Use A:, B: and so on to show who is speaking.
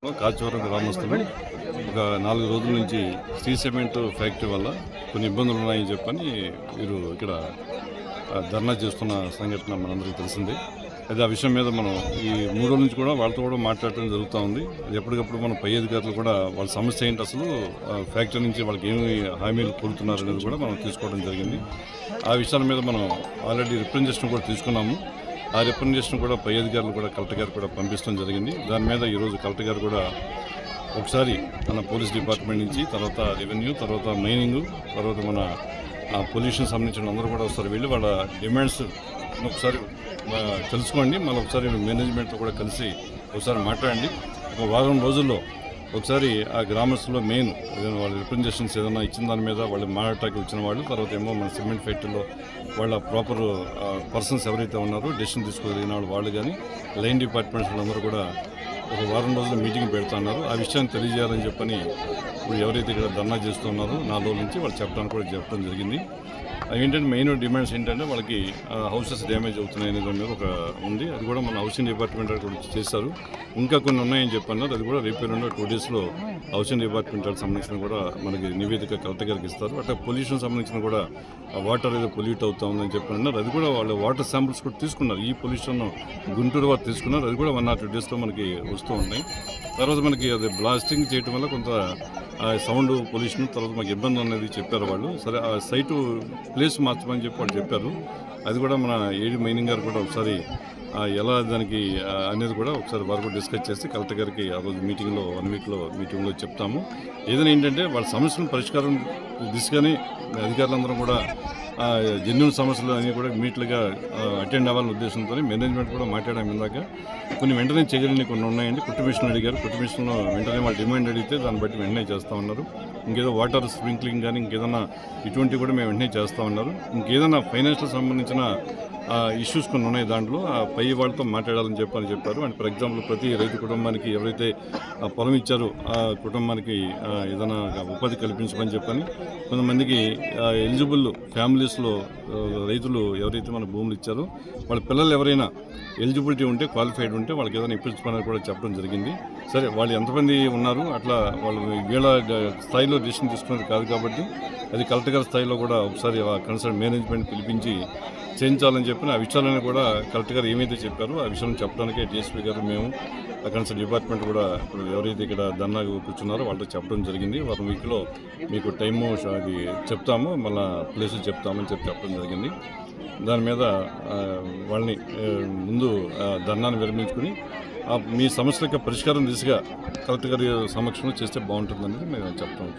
A: కాచివరం గ్రామస్తులు ఒక 4 రోజుల నుంచి స్టీ సిమెంట్ ఫ్యాక్టరీ వల్ల కొన్ని ఇబ్బందులు ఉన్నాయని చెప్పని వీరు ఇక్కడ ధర్నా చేస్తున్న సంఘటన మనందరికీ తెలిసిందే. అయితే ఆ విషయం మీద మనం ఈ 3 రోజుల నుంచి కూడా వాళ్ళతో కూడా మాట్లాడటం జరుగుతూ ఉంది. అది ఎప్పటికప్పుడు మనం పై అధికారులు కూడా వాళ్ళ సమస్య ఏంటి, అసలు ఫ్యాక్టరీ నుంచి వాళ్ళకి ఏమి హామీలు కోరుతున్నారు అనేది కూడా మనం తీసుకోవడం జరిగింది. ఆ విషయాల మీద మనం ఆల్రెడీ రిప్రజెంటేషన్ కూడా తీసుకున్నాము. ఆ రిప్రజెంటేషన్ కూడా పై అధికారులు కూడా కలెక్టర్ గారు కూడా పంపించడం జరిగింది. దాని మీద ఈరోజు కలెక్టర్ గారు కూడా ఒకసారి మన పోలీస్ డిపార్ట్మెంట్ నుంచి, తర్వాత రెవెన్యూ, తర్వాత మైనింగ్, తర్వాత మన పొల్యూషన్ సంబంధించిన అందరూ కూడా ఒకసారి వెళ్ళి వాళ్ళ డిమాండ్స్ ఒకసారి తెలుసుకోండి. మళ్ళీ ఒకసారి మేనేజ్మెంట్తో కూడా కలిసి ఒకసారి మాట్లాడండి. ఒక వారం రోజుల్లో ఒకసారి ఆ గ్రామస్తుల్లో మెయిన్ వాళ్ళ రిప్రజెంటేషన్స్ ఏదైనా ఇచ్చిన దాని మీద వాళ్ళు మాట్లాడటానికి వచ్చిన వాళ్ళు, తర్వాత ఏమో మన సిమెంట్ ఫ్యాక్టరీలో వాళ్ళ ప్రాపర్ పర్సన్స్ ఎవరైతే ఉన్నారో డెసిషన్ తీసుకోగలిగిన వాళ్ళు కానీ లైన్ డిపార్ట్మెంట్స్ వాళ్ళందరూ కూడా ఒక వారం రోజులు మీటింగ్ పెడుతున్నారు. ఆ విషయాన్ని తెలియజేయాలని చెప్పని ఇప్పుడు ఎవరైతే ఇక్కడ ధర్నా చేస్తున్నారో 4 రోజుల నుంచి వాళ్ళు చెప్పడం జరిగింది. అవి ఏంటంటే మెయిన్ డిమాండ్స్ ఏంటంటే వాళ్ళకి హౌసెస్ డ్యామేజ్ అవుతున్నాయి అనే దాని మీద ఒక ఉంది. అది కూడా మన హౌసింగ్ డిపార్ట్మెంట్ కూడా చేశారు. ఇంకా కొన్ని ఉన్నాయని చెప్పన్నారు. అది కూడా రేపు 2 డేస్లో హౌసింగ్ డిపార్ట్మెంట్ సంబంధించిన కూడా మనకి నివేదిక కలెక్టర్ గారికి ఇస్తారు. అట్లా పొల్యూషన్ సంబంధించిన కూడా వాటర్ ఏదో పొల్యూట్ అవుతా ఉందని చెప్పన్నారు. అది కూడా వాళ్ళు వాటర్ శాంపుల్స్ కూడా తీసుకున్నారు. ఈ పొల్యూషన్ గుంటూరు వారు తీసుకున్నారు. అది కూడా 1 or 2 డేస్లో మనకి వస్తూ ఉన్నాయి. తర్వాత మనకి అది బ్లాస్టింగ్ చేయడం వల్ల కొంత సౌండ్ పొల్యూషన్ తర్వాత మాకు ఇబ్బంది అనేది చెప్పారు వాళ్ళు. సరే ఆ సైటు ప్లేస్ మార్చమని చెప్పి వాళ్ళు చెప్పారు. అది కూడా మన ఏడి మైనింగ్ గారు కూడా ఒకసారి ఎలా దానికి అనేది కూడా ఒకసారి వారు కూడా డిస్కస్ చేసి కలెక్టర్ గారికి ఆ రోజు మీటింగ్లో 1 వీక్లో మీటింగ్లో చెప్తాము. ఏదైనా ఏంటంటే వాళ్ళ సమస్యలను పరిష్కారం దిశగానే అధికారులందరూ కూడా జెన్యూన్ సమస్యలు అన్నీ కూడా ఇమీడియట్గా అటెండ్ అవ్వాలనే ఉద్దేశంతో మేనేజ్మెంట్ కూడా మాట్లాడాము. ఇందాక కొన్ని వెంటనే చేయగలిగిన కొన్ని ఉన్నాయండి. కుటుంబిషన్ అడిగారు. కుటుంబిషన్లో వెంటనే వాళ్ళు డిమాండ్ అడిగితే దాన్ని బట్టి వెంటనే చేస్తూ ఉన్నారు. ఇంకేదో వాటర్ స్ప్రింక్లింగ్ కానీ ఇంకేదన్నా ఇటువంటివి కూడా మేము వెంటనే చేస్తూ ఉన్నారు. ఇంకేదన్నా ఫైనాన్షియల్ సంబంధించిన ఇష్యూస్ కొన్ని ఉన్నాయి. దాంట్లో పై వాళ్ళతో మాట్లాడాలని చెప్పారు. అండ్ ఫర్ ఎగ్జాంపుల్ ప్రతి రైతు కుటుంబానికి ఎవరైతే పొలం ఇచ్చారో ఆ కుటుంబానికి ఏదైనా ఉపాధి కల్పించమని చెప్పని, కొంతమందికి ఎలిజిబుల్ ఫ్యామిలీస్లో రైతులు ఎవరైతే మన భూములు ఇచ్చారో వాళ్ళ పిల్లలు ఎవరైనా ఎలిజిబిలిటీ ఉంటే, క్వాలిఫైడ్ ఉంటే వాళ్ళకి ఏదైనా ఇప్పించమని కూడా చెప్పడం జరిగింది. సరే వాళ్ళు ఎంతమంది ఉన్నారు అట్లా వాళ్ళు వీళ్ళ స్థాయిలో డిసిషన్ తీసుకున్నది కాదు కాబట్టి అది కలెక్టర్ గారి స్థాయిలో కూడా ఒకసారి కన్సర్న్ మేనేజ్మెంట్ పిలిపించి చేయించాలని చెప్పిన ఆ విషయాలను కూడా కలెక్టర్ గారు ఏమైతే చెప్పారో ఆ విషయం చెప్పడానికే డిఎస్పీ గారు మేము కన్సర్న్ డిపార్ట్మెంట్ కూడా ఇప్పుడు ఎవరైతే ఇక్కడ ధర్నా కూర్చున్నారో వాళ్ళతో చెప్పడం జరిగింది. 1 వీక్లో మీకు టైము అది చెప్తాము, మళ్ళీ ప్లేసెస్ చెప్తామని చెప్పడం జరిగింది. దాని మీద వాళ్ళని ముందు ధర్నాన్ని విరమించుకుని మీ సమస్యల యొక్క పరిష్కారం దిశగా కలెక్టర్ గారి సమక్షంలో చేస్తే బాగుంటుందనేది మేము చెప్తాం.